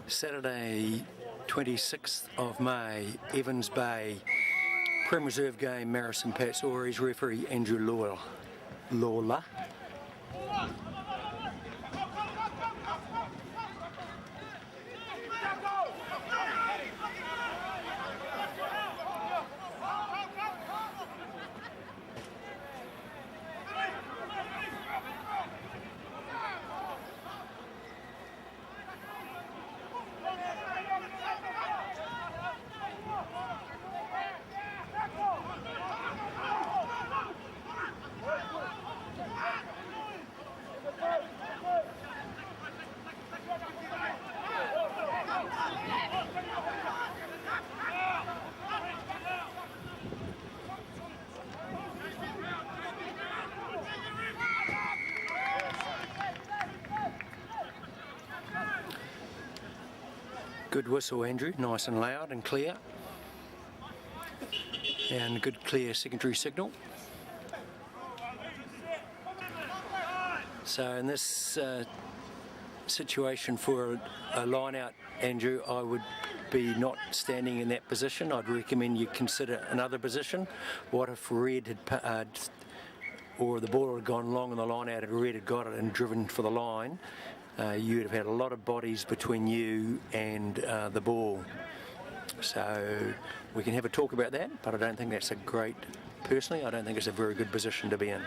Saturday 26th of May, Evans Bay, Prem Reserve game, Marison Pats Ories, referee Andrew Lawler. Good whistle, Andrew, nice and loud and clear. And good clear secondary signal. So in this situation for a line out, Andrew, I would be not standing in that position. I'd recommend you consider another position. What if red had or the ball had gone long and the line out and red had got it and driven for the line? You'd have had a lot of bodies between you and the ball. So we can have a talk about that, but I don't think that's personally, I don't think it's a very good position to be in.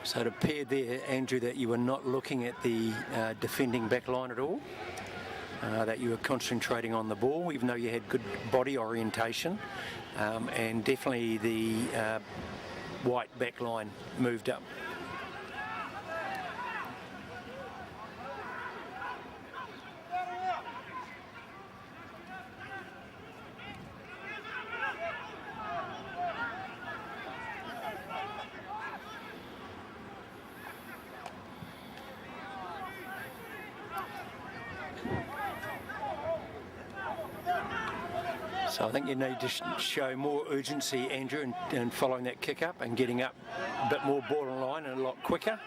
So it appeared there, Andrew, that you were not looking at the defending back line at all, that you were concentrating on the ball, even though you had good body orientation, and definitely the white back line moved up. So I think you need to show more urgency, Andrew, in following that kick up and getting up a bit more ball in line and a lot quicker.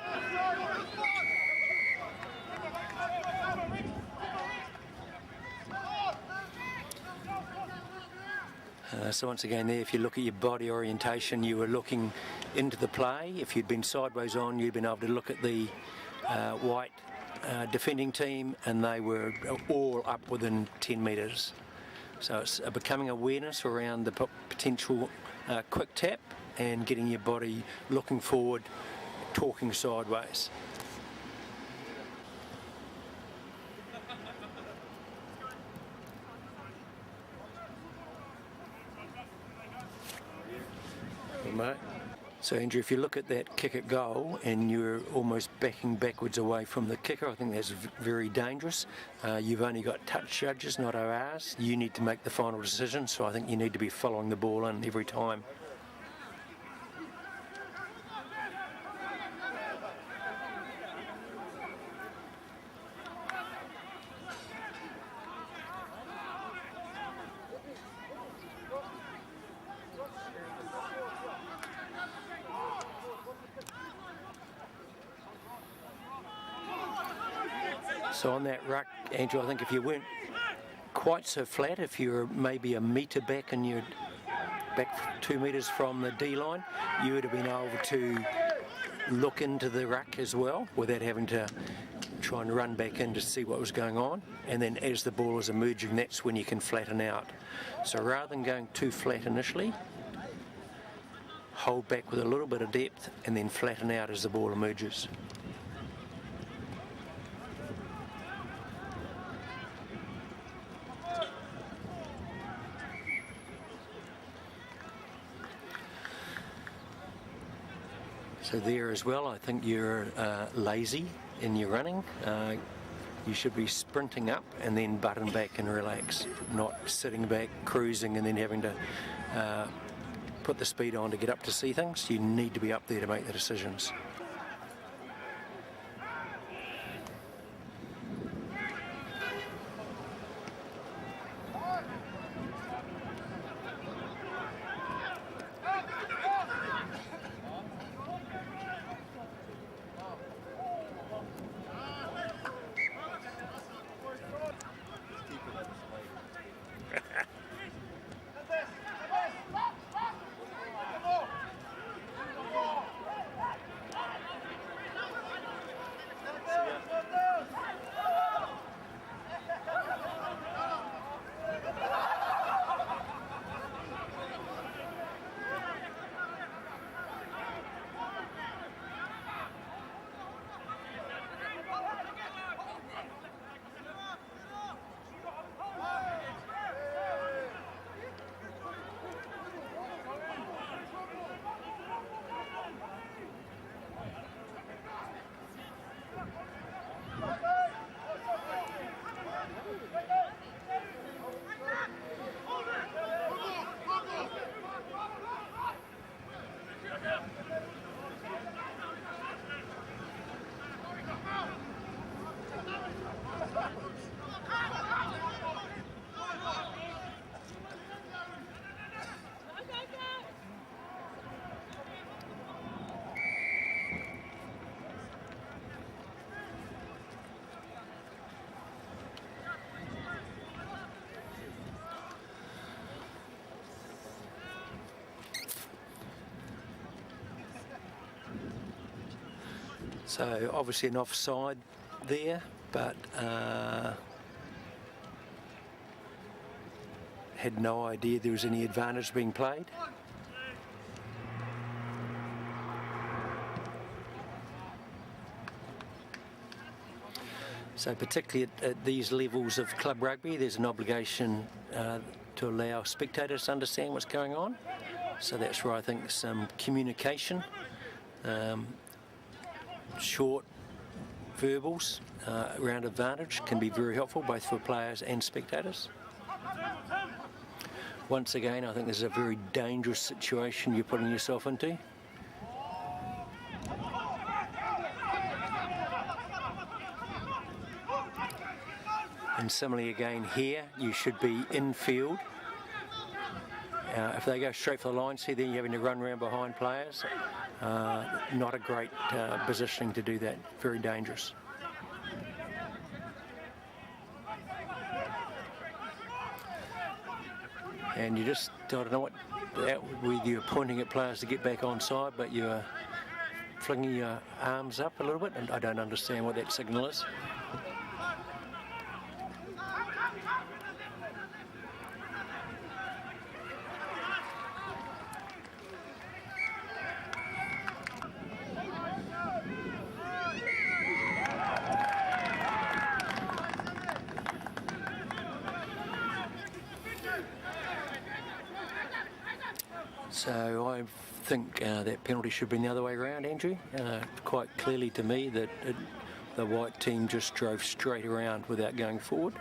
So once again there, if you look at your body orientation, you were looking into the play. If you'd been sideways on, you'd been able to look at the white defending team, and they were all up within 10 metres. So it's becoming awareness around the potential quick tap and getting your body looking forward, talking sideways. Mate. So Andrew, if you look at that kick at goal and you're almost backing backwards away from the kicker, I think that's very dangerous. You've only got touch judges, not ORs. You need to make the final decision, so I think you need to be following the ball in every time. So on that ruck, Andrew, I think if you weren't quite so flat, if you were maybe a metre back and you're back 2 metres from the D line, you would have been able to look into the ruck as well without having to try and run back in to see what was going on. And then as the ball is emerging, that's when you can flatten out. So rather than going too flat initially, hold back with a little bit of depth and then flatten out as the ball emerges. So there as well, I think you're lazy in your running. You should be sprinting up and then button back and relax, not sitting back, cruising and then having to put the speed on to get up to see things. You need to be up there to make the decisions. So obviously an offside there, but had no idea there was any advantage being played. So particularly at these levels of club rugby, there's an obligation to allow spectators to understand what's going on. So that's where I think some communication, short verbals around advantage can be very helpful, both for players and spectators. Once again, I think this is a very dangerous situation you're putting yourself into. And similarly again here, you should be in field. If they go straight for the line, see then you're having to run around behind players. Not a great positioning to do that, very dangerous. And you just, I don't know whether you're pointing at players to get back onside, but you're flinging your arms up a little bit, and I don't understand what that signal is. So I think that penalty should have been the other way around, Andrew. Quite clearly to me that the white team just drove straight around without going forward.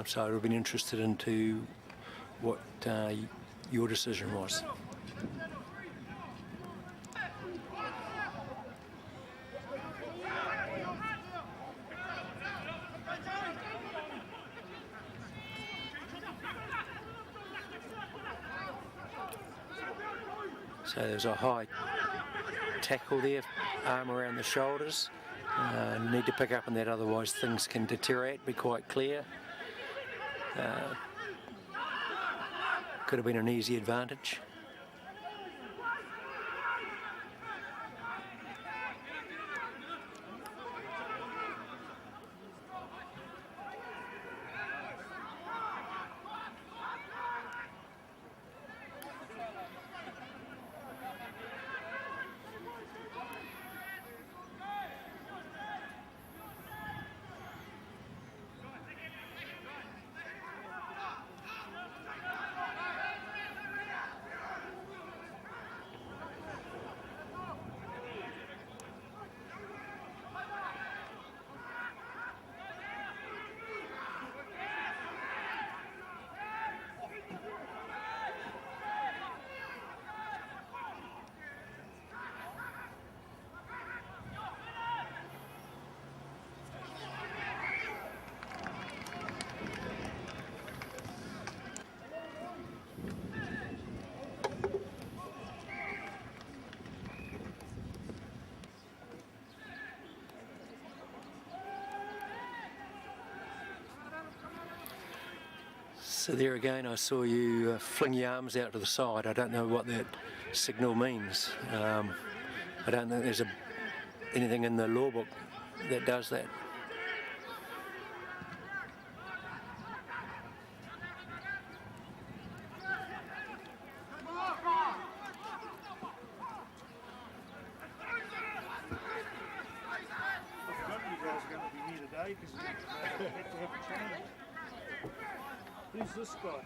So I would have been interested into what your decision was. So there's a high tackle there, arm around the shoulders. Need to pick up on that, otherwise things can deteriorate, be quite clear. Could have been an easy advantage. So there again, I saw you fling your arms out to the side. I don't know what that signal means. I don't think there's anything in the law book that does that. Who's this guy?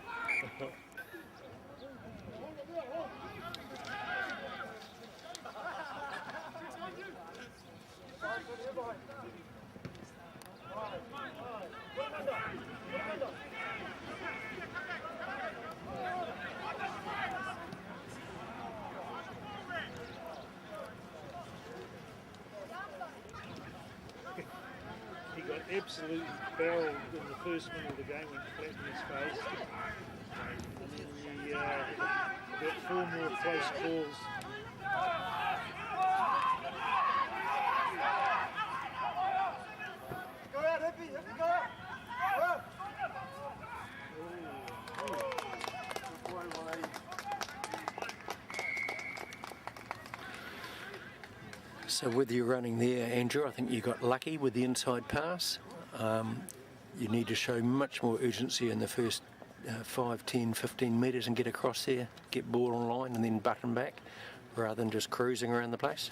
He got absolutely barreled in the first minute of the game, went flat in his face. And then he got 4 more close calls. Go out, Hippie, go out! Go out! Good boy, Wally. So whether you're running there, Andrew, I think you got lucky with the inside pass. You need to show much more urgency in the first 5, 10, 15 metres and get across there, get ball on line and then button back rather than just cruising around the place.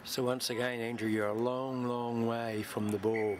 So once again, Andrew, you're a long, long way from the ball.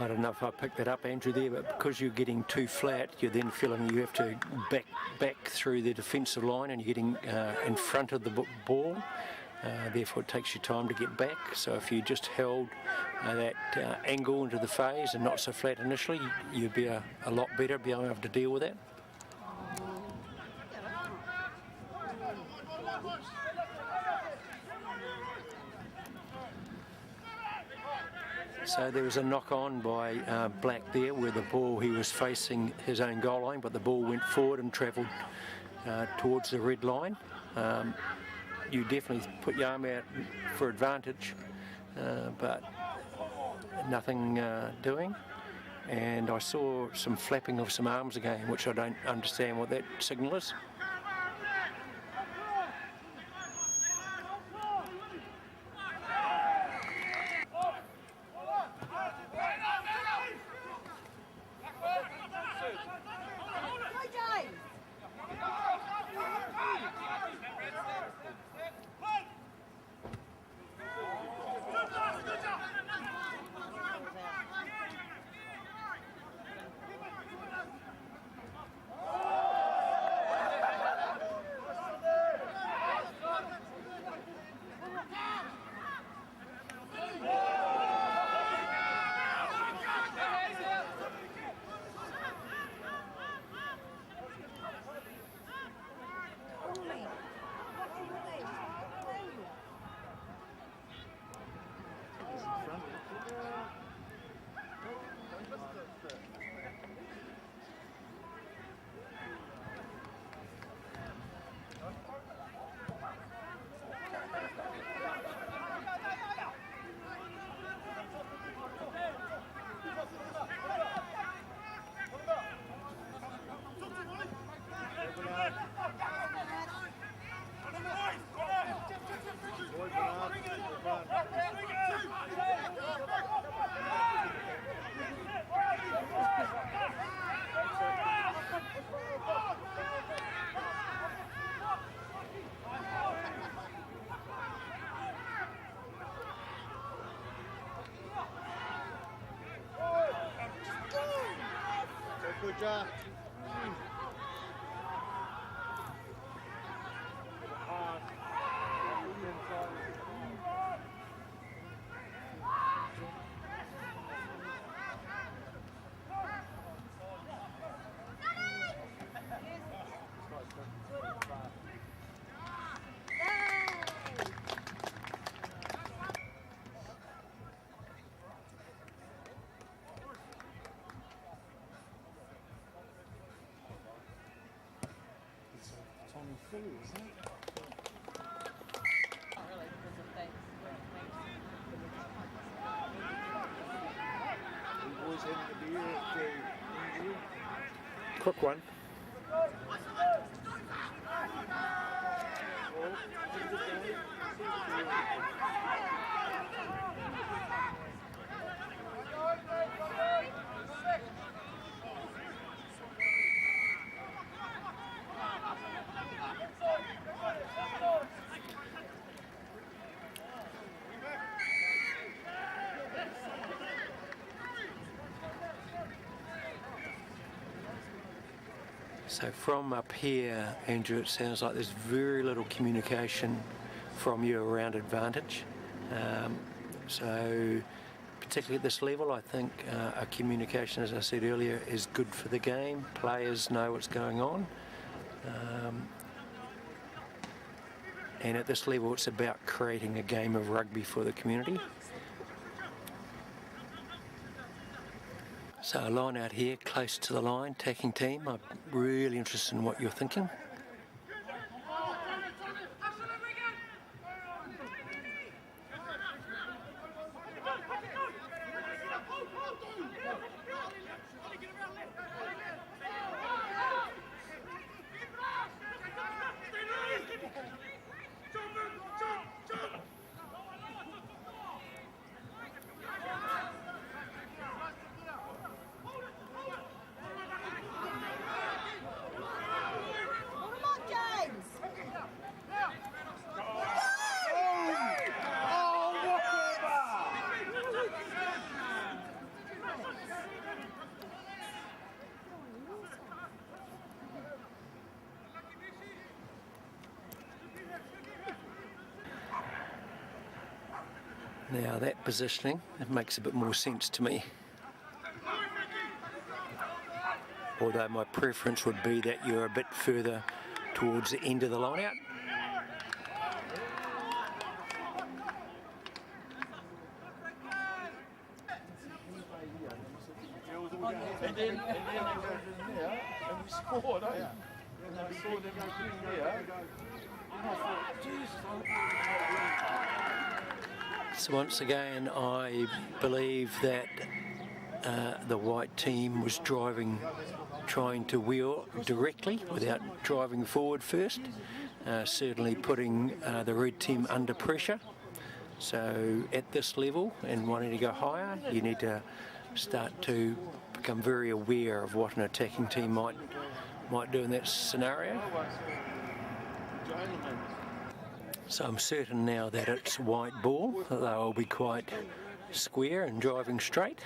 I don't know if I picked that up, Andrew, there, but because you're getting too flat, you're then feeling you have to back through the defensive line and you're getting in front of the ball. Therefore, it takes you time to get back. So if you just held that angle into the phase and not so flat initially, you'd be a lot better, be able to deal with that. So there was a knock-on by Black there where the ball, he was facing his own goal line, but the ball went forward and travelled towards the red line. You definitely put your arm out for advantage, but nothing doing. And I saw some flapping of some arms again, which I don't understand what that signal is. Good job. isn't it? You boys having a beer after injury? Quick one. So from up here, Andrew, it sounds like there's very little communication from you around advantage. So particularly at this level, I think a communication, as I said earlier, is good for the game. Players know what's going on. And at this level, it's about creating a game of rugby for the community. So a line out here, close to the line, tackling team. I'm really interested in what you're thinking. Now that positioning, it makes a bit more sense to me. Although my preference would be that you're a bit further towards the end of the line out. And then they went in there and we scored, eh? And I saw them go in there. And I thought, Jesus, So once again, I believe that the white team was trying to wheel directly without driving forward first, certainly putting the red team under pressure. So at this level and wanting to go higher, you need to start to become very aware of what an attacking team might do in that scenario. So I'm certain now that it's white ball, that they'll be quite square and driving straight.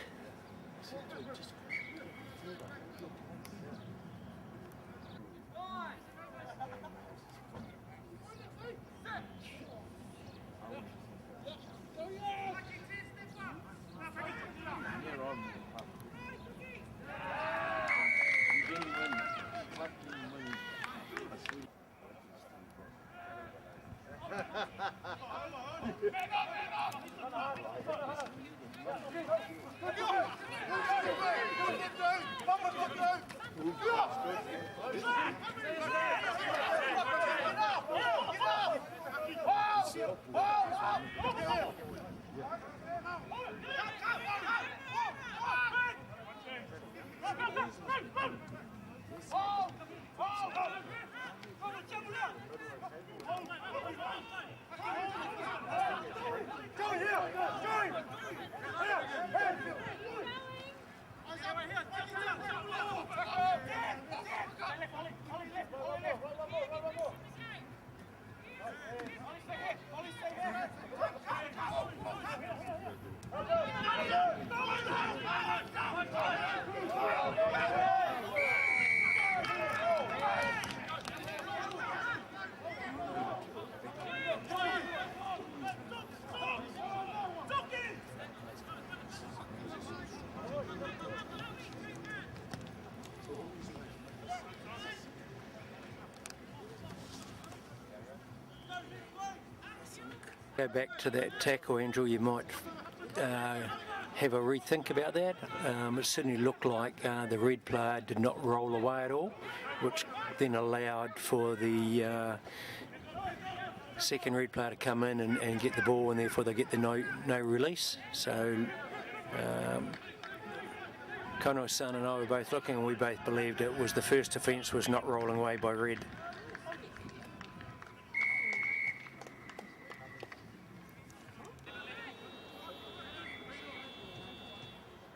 Go back to that tackle, Andrew. You might have a rethink about that. It certainly looked like the red player did not roll away at all, which then allowed for the second red player to come in and get the ball, and therefore they get the no release. So Kono-san and I were both looking, and we both believed it was the first offence was not rolling away by red.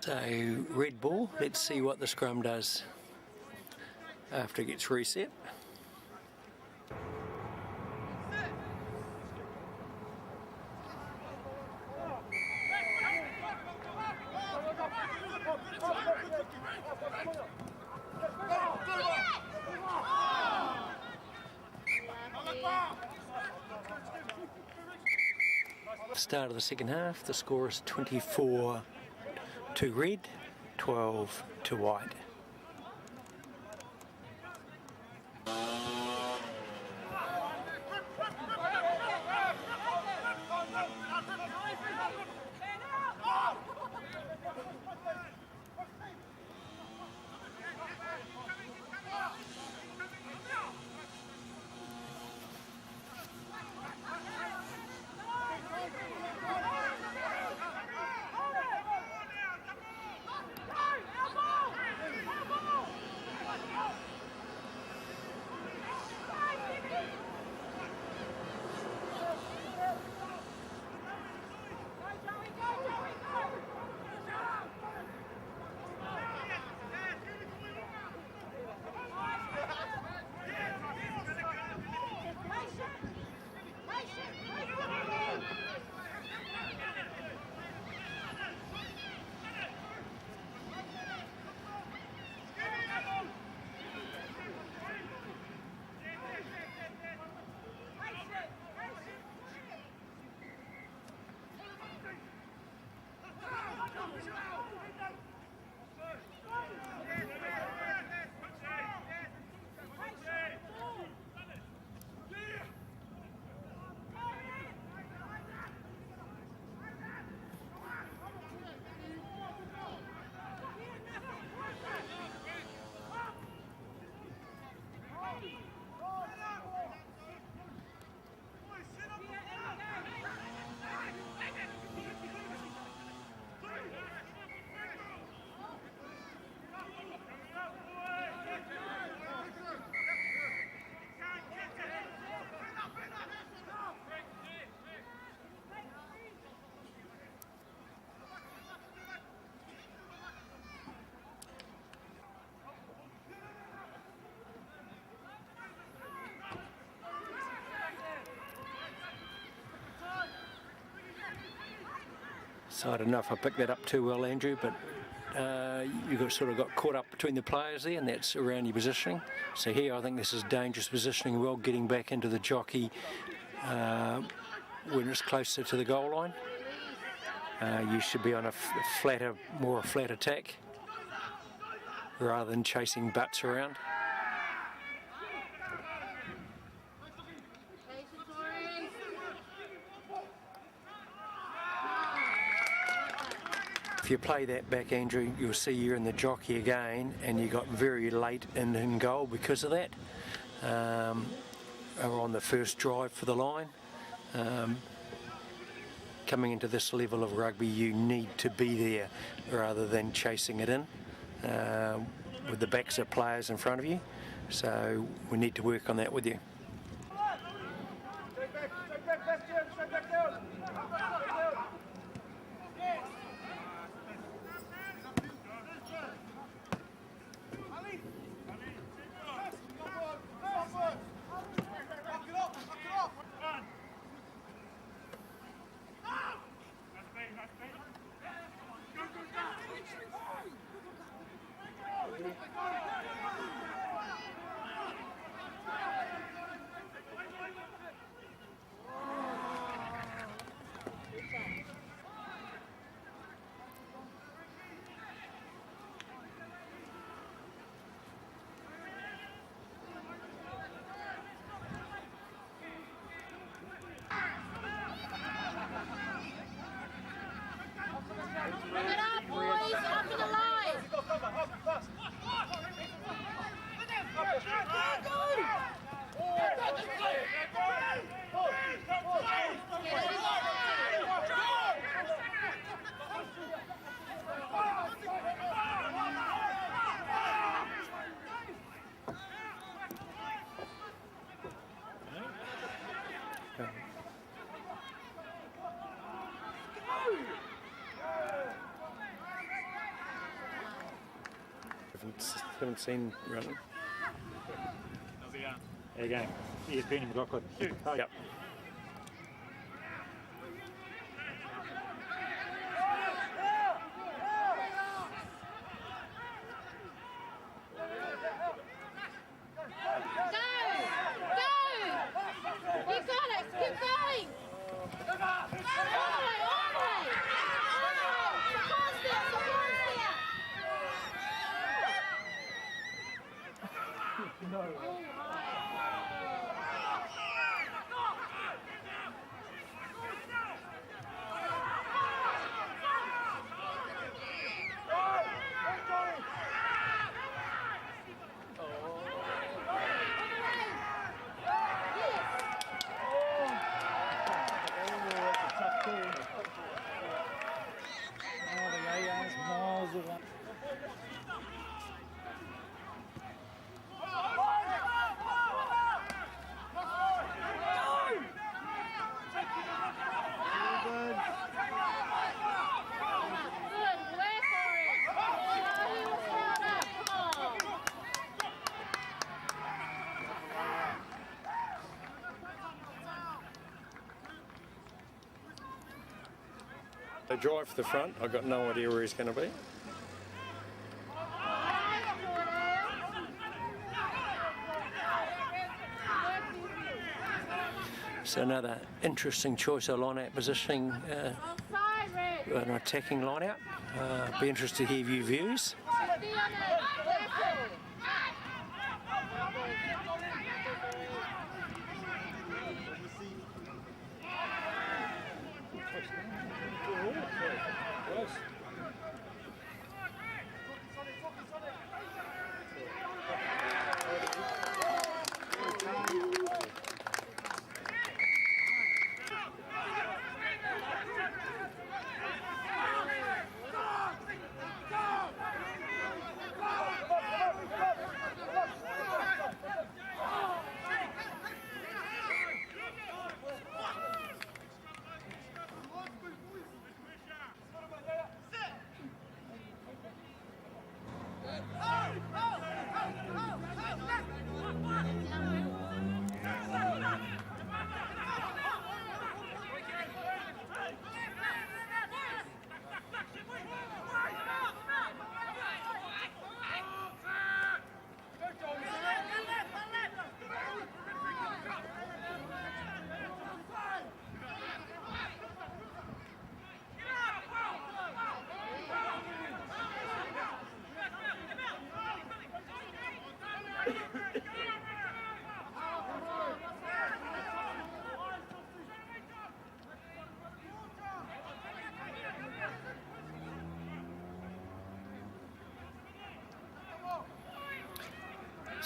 So red ball, let's see what the scrum does after it gets reset. Start of the second half, the score is 24 to red, 12 to white. So I don't know if I picked that up too well, Andrew, but you sort of got caught up between the players there, and that's around your positioning. So here I think this is dangerous positioning, well, getting back into the jockey when it's closer to the goal line. You should be on a more flat attack rather than chasing butts around. If you play that back, Andrew, you'll see you're in the jockey again, and you got very late in goal because of that. Or on the first drive for the line. Coming into this level of rugby, you need to be there rather than chasing it in with the backs of players in front of you. So we need to work on that with you. Haven't seen running. There you go. ESPN and McLaughlin. Yep. They drive for the front. I've got no idea where he's going to be. So another interesting choice of line-out positioning, an attacking line-out. Be interested to hear your views.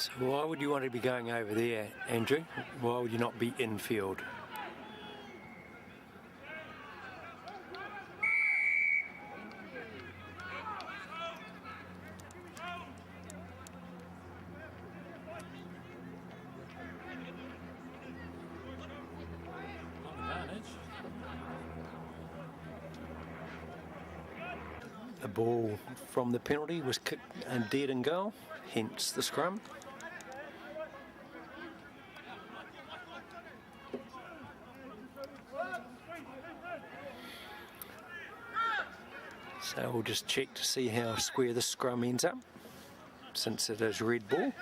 So why would you want to be going over there, Andrew? Why would you not be infield? The ball from the penalty was kicked and dead in goal, hence the scrum. So we'll just check to see how square the scrum ends up, since it is red ball.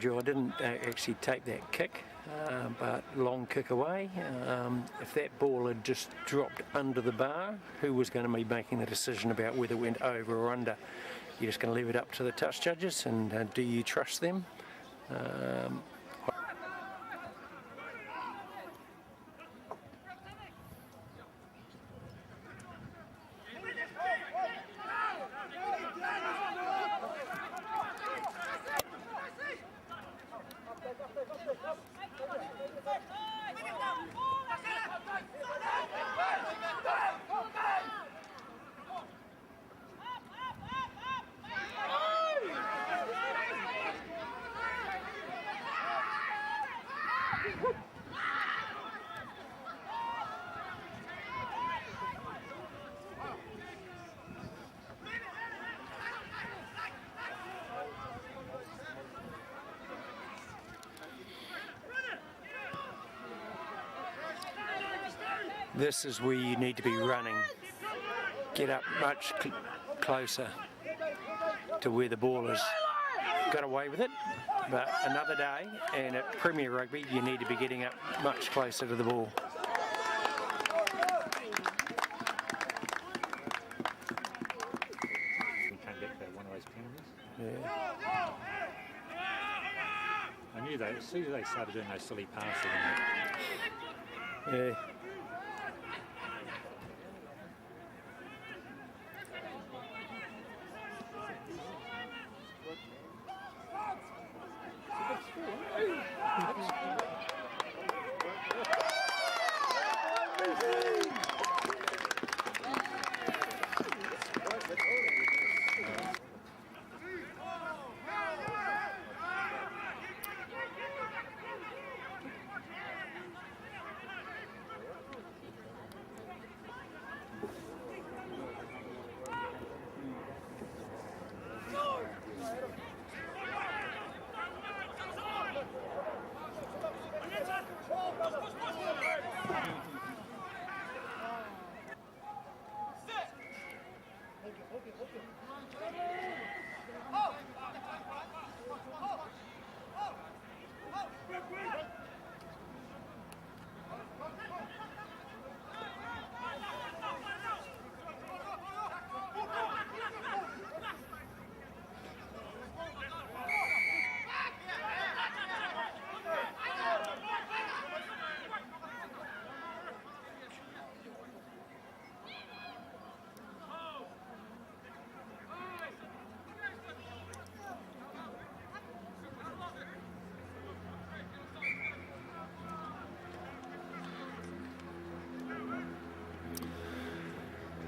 I didn't actually take that kick. but long kick away. If that ball had just dropped under the bar, who was going to be making the decision about whether it went over or under? You're just going to leave it up to the touch judges, and do you trust them? This is where you need to be running. Get up much closer to where the ball is. Got away with it, but another day, and at Premier Rugby you need to be getting up much closer to the ball. We can't get that one of those penalties. Yeah. I knew that as soon as they started doing those silly passes. Yeah.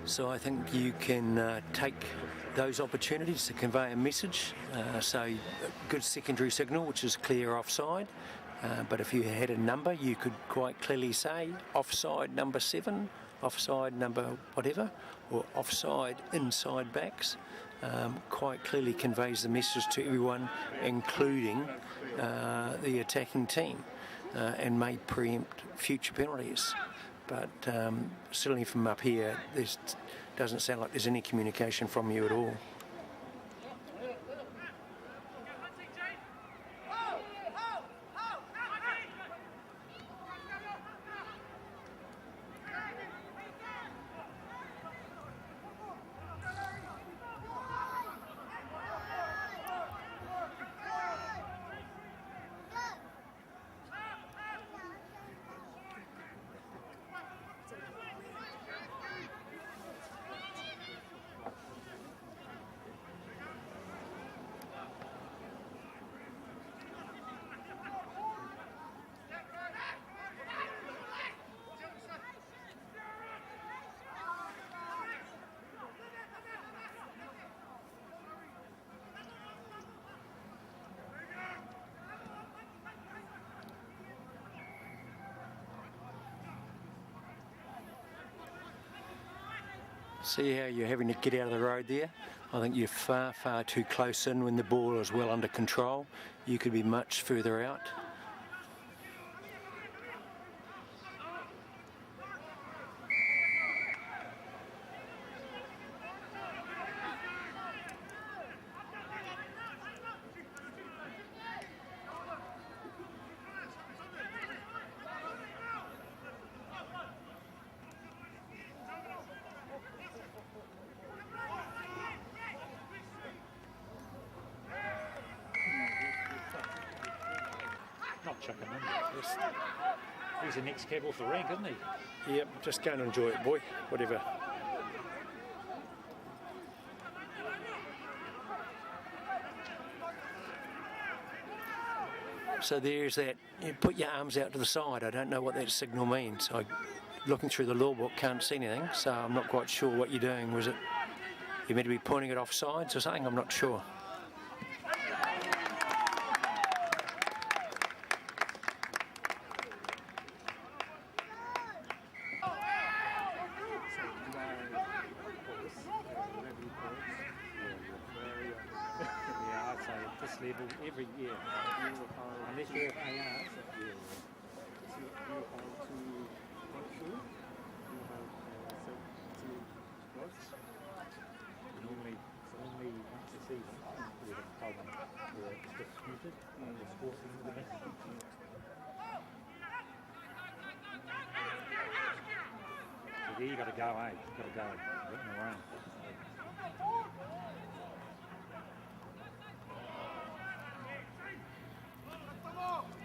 So I think you can take those opportunities to convey a message. So a good secondary signal, which is clear offside. But if you had a number, you could quite clearly say offside number 7, offside number whatever, or offside inside backs. Quite clearly conveys the message to everyone, including the attacking team, and may preempt future penalties. But certainly from up here, this doesn't sound like there's any communication from you at all. See how you're having to get out of the road there? I think you're far, far too close in when the ball is well under control. You could be much further out. He's the next cab off the rank, isn't he? Yep, just go and enjoy it, boy. Whatever. So there's that, you put your arms out to the side. I don't know what that signal means. Looking through the law book, can't see anything, so I'm not quite sure what you're doing. Was it, you meant to be pointing it off sides or something? I'm not sure. Yeah, I'd say at this level every year, unless you have ARs, normally once a season, we have told them where it's disputed, the sporting event. So there you got to go, eh? You've got to go, get in the rain.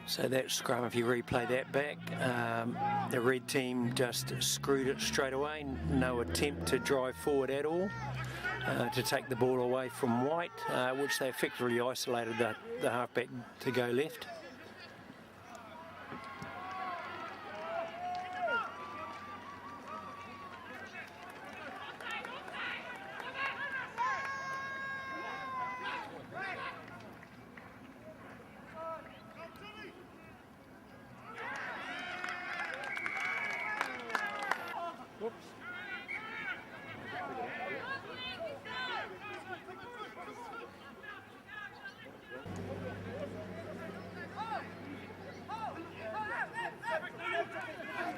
So that scrum, if you replay that back, the red team just screwed it straight away. No attempt to drive forward at all to take the ball away from white, which they effectively isolated the halfback to go left.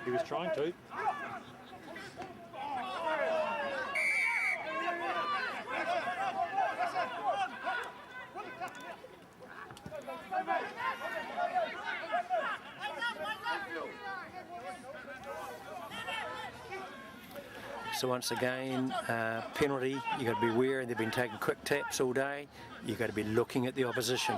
He was trying to. So once again, penalty, you've got to be wary. They've been taking quick taps all day. You've got to be looking at the opposition.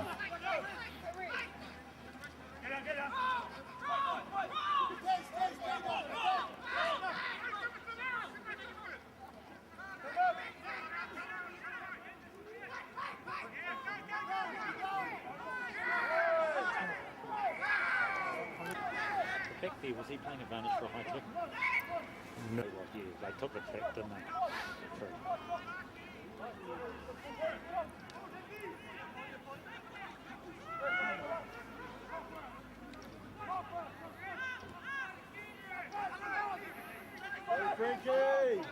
Back there, was he playing advantage for a high kick? No. Yeah, they took the track, didn't they? True. Hey, Frankie!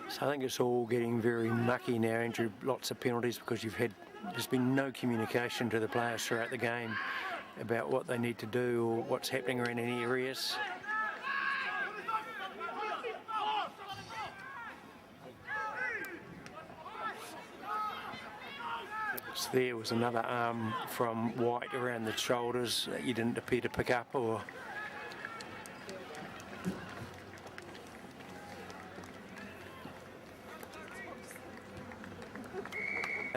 So I think it's all getting very mucky now, Andrew. Lots of penalties because there's been no communication to the players throughout the game about what they need to do or what's happening around any areas. So there was another arm from White around the shoulders that you didn't appear to pick up, or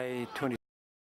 a 20